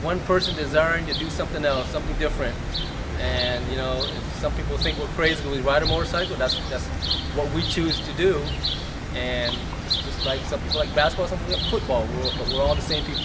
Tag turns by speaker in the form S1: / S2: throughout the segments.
S1: one person desiring to do something else, something different. And if some people think we're crazy when we ride a motorcycle, that's what we choose to do. And just like some people like basketball, some people like football, we're all the same people.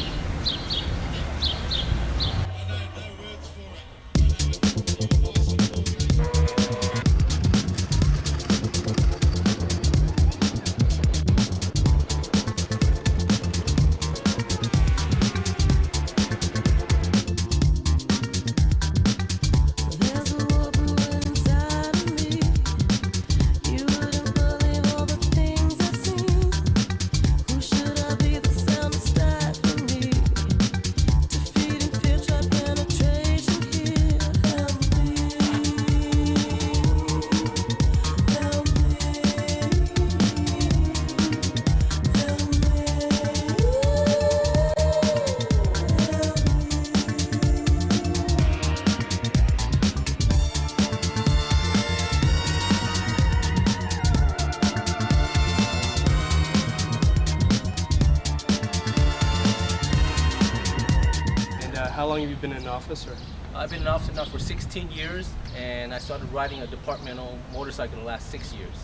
S2: How long have you been in office?
S1: I've been in office now for 16 years, and I started riding a departmental motorcycle in the last 6 years.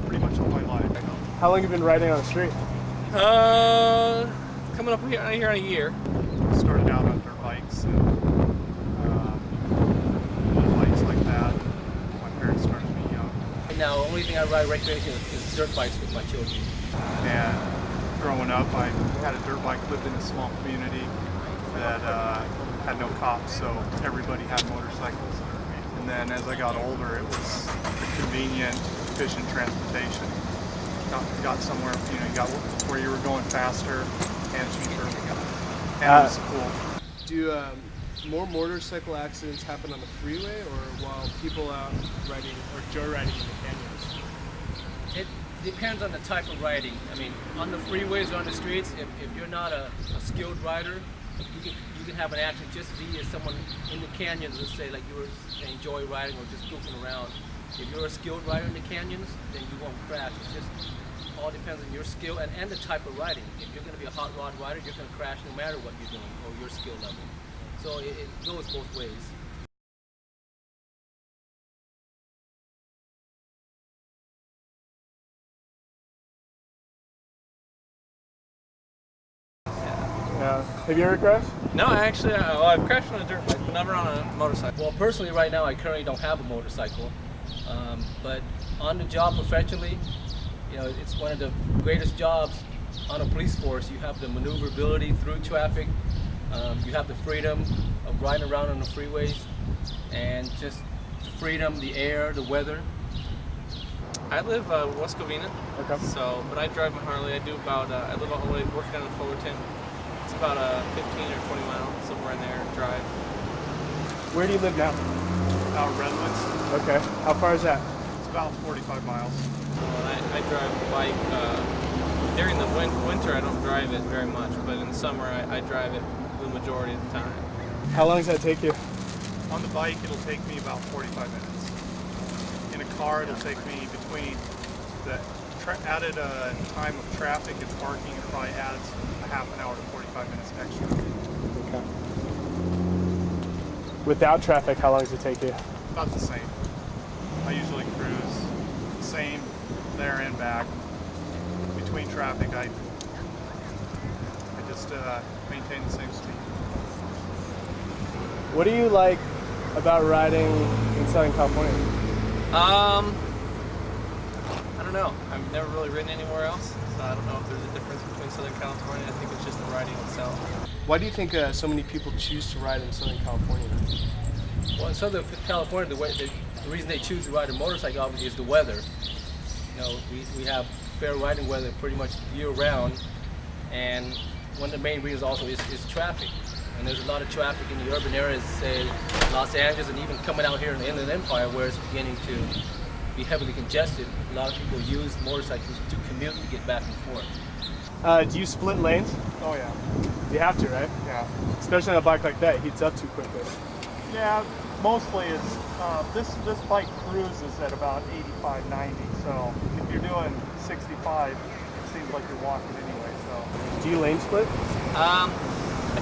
S3: Pretty much all my life.
S2: How long have you been riding on the street?
S4: Coming up here on a year.
S3: Started out on dirt bikes and bikes like that. My parents started me young.
S1: And now, the only thing I ride recreationally is dirt bikes with my children.
S3: And growing up, I had a dirt bike, lived in a small community that had no cops, so everybody had motorcycles. And then as I got older, it was the convenient, efficient transportation. Got somewhere, you got where you were going faster and cheaper. And it was cool.
S2: Do more motorcycle accidents happen on the freeway or while people out riding or joyriding in the canyons?
S1: It depends on the type of riding. I mean, on the freeways or on the streets, if you're not a skilled rider, you can have an accident just as someone in the canyons, let's say, like you were enjoy riding or just goofing around. If you're a skilled rider in the canyons, then you won't crash. It's just all depends on your skill and the type of riding. If you're going to be a hot rod rider, you're going to crash no matter what you're doing or your skill level. So it goes both ways.
S2: Have you ever crashed?
S4: No, actually, I've crashed on a dirt bike, but never on a motorcycle.
S1: Well, personally, right now, I currently don't have a motorcycle, but on the job professionally, it's one of the greatest jobs on a police force. You have the maneuverability through traffic, you have the freedom of riding around on the freeways, and just the freedom, the air, the weather.
S4: I live West Covina, but I drive my Harley. I live all the way working on Fullerton. It's about 15 or 20 miles, somewhere in there, drive.
S2: Where do you live now?
S3: Out Redwoods.
S2: Okay. How far is that?
S3: It's about 45 miles.
S4: Well, I drive the bike. During the winter, I don't drive it very much, but in the summer, I drive it the majority of the time.
S2: How long does that take you?
S3: On the bike, it'll take me about 45 minutes. In a car, it'll take me between the added time of traffic and parking, it probably adds a half an hour to 45 minutes extra.
S2: Okay. Without traffic, how long does it take you?
S3: About the same. I usually cruise same there and back. Between traffic, I just maintain the same speed.
S2: What do you like about riding in Southern California?
S4: I don't know. I've never really ridden anywhere else, so I don't know if there's a difference between Southern California. I think it's just the riding itself.
S2: Why do you think so many people choose to ride in Southern California?
S1: Well, in Southern California, the reason they choose to ride a motorcycle obviously is the weather. We have fair riding weather pretty much year-round, and one of the main reasons also is traffic. And there's a lot of traffic in the urban areas, say Los Angeles, and even coming out here in the Inland Empire, where it's beginning to be heavily congested. A lot of people use motorcycles to commute to get back and forth.
S2: Do you split lanes?
S3: Oh yeah.
S2: You have to, right?
S3: Yeah.
S2: Especially on a bike like that, it heats up too quickly.
S3: Yeah, mostly it's, this bike cruises at about 85, 90, so if you're doing 65, it seems like you're walking anyway, so.
S2: Do you lane split?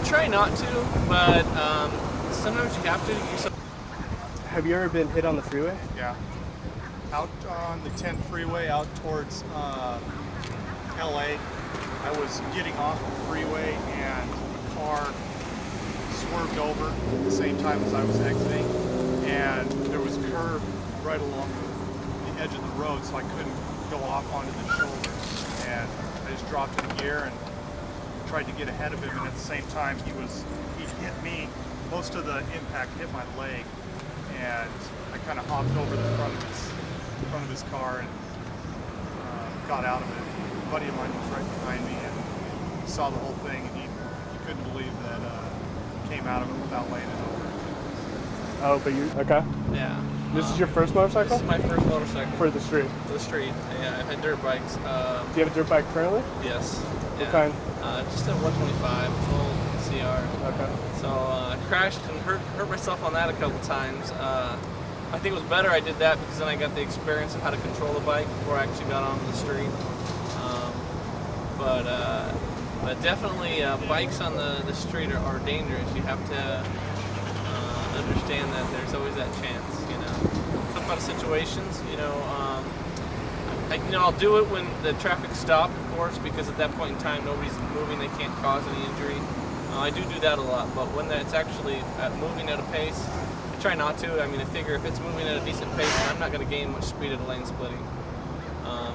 S4: try not to, but sometimes you have to.
S2: Have you ever been hit on the freeway?
S3: Yeah. Out on the 10 freeway out towards LA, I was getting off the freeway and a car swerved over at the same time as I was exiting, and there was a curb right along the edge of the road, so I couldn't go off onto the shoulder, and I just dropped in gear and tried to get ahead of him, and at the same time he hit me. Most of the impact hit my leg, and I kind of hopped over the front of his car and got out of it. A buddy of mine was right behind me and he saw the whole thing, and he couldn't believe that he came out of it without laying it over.
S2: Oh, but you okay?
S4: Yeah.
S2: This is your first motorcycle?
S4: This is my first motorcycle.
S2: For the street?
S4: For the street. Yeah, I've had dirt bikes.
S2: Do you have a dirt bike currently?
S4: Yes.
S2: What kind?
S4: Just a 125, full CR.
S2: Okay.
S4: So I crashed and hurt myself on that a couple times. I think it was better I did that because then I got the experience of how to control the bike before I actually got onto the street. But definitely bikes on the street are dangerous. You have to understand that there's always that chance, you know. Flip out of situations, you know. I'll do it when the traffic's stopped, of course, because at that point in time nobody's moving, they can't cause any injury. I do that a lot, but when it's actually moving at a pace, I try not to. I mean, I figure if it's moving at a decent pace, I'm not going to gain much speed at a lane splitting,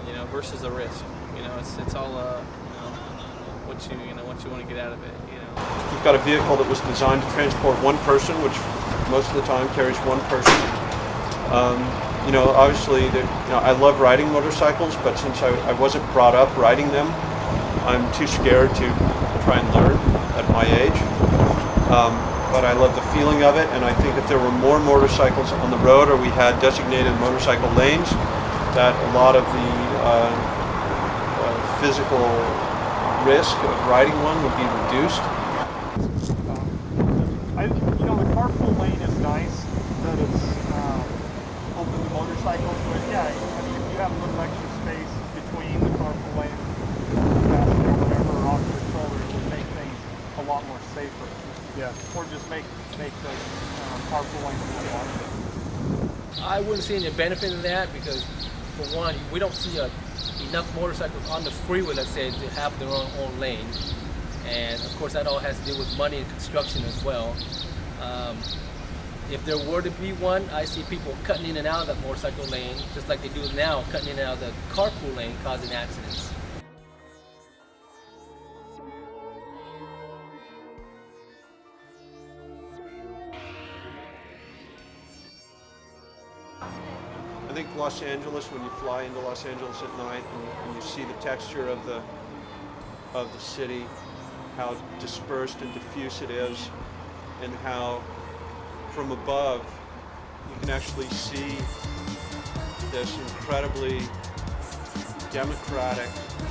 S4: you know, versus a risk. You know, it's all what you want to get out of it. You know.
S5: We've got a vehicle that was designed to transport one person, which most of the time carries one person. You know, obviously, I love riding motorcycles, but since I wasn't brought up riding them, I'm too scared to try and learn at my age. But I love the feeling of it, and I think if there were more motorcycles on the road, or we had designated motorcycle lanes, that a lot of the physical risk of riding one would be reduced.
S3: The carpool lane is nice that it's open to motorcycles, but yeah, I mean, if you have a little extra space between the carpool lane and the passenger or whatever, or off your shoulder, it would make things a lot more safer.
S2: Yeah.
S3: Or just make the carpool lane a little longer.
S1: I wouldn't see any benefit in that because, for one, we don't see enough motorcycles on the freeway, let's say, to have their own lane. And of course, that all has to do with money and construction as well. If there were to be one, I see people cutting in and out of that motorcycle lane, just like they do now, cutting in and out of the carpool lane, causing accidents.
S5: I think Los Angeles, when you fly into Los Angeles at night and you see the texture of the city, how dispersed and diffuse it is, and how from above you can actually see this incredibly democratic,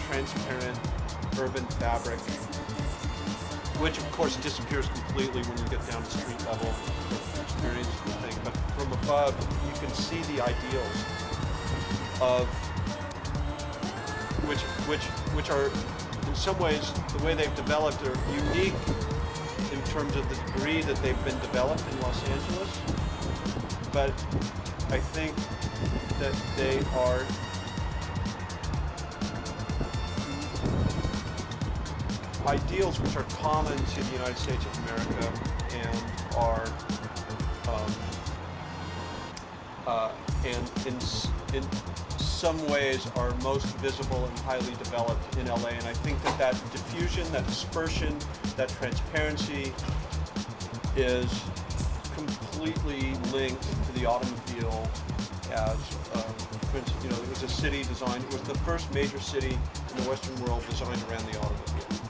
S5: transparent urban fabric, which of course disappears completely when you get down to street level to experience the thing. But from above, you can see the ideals of which are in some ways the way they've developed are unique in terms of the degree that they've been developed in Los Angeles. But I think that they are ideals which are common to the United States of America and are and in some ways are most visible and highly developed in LA. And I think that diffusion, that dispersion, that transparency is completely linked to the automobile as it was a city designed, it was the first major city in the Western world designed around the automobile.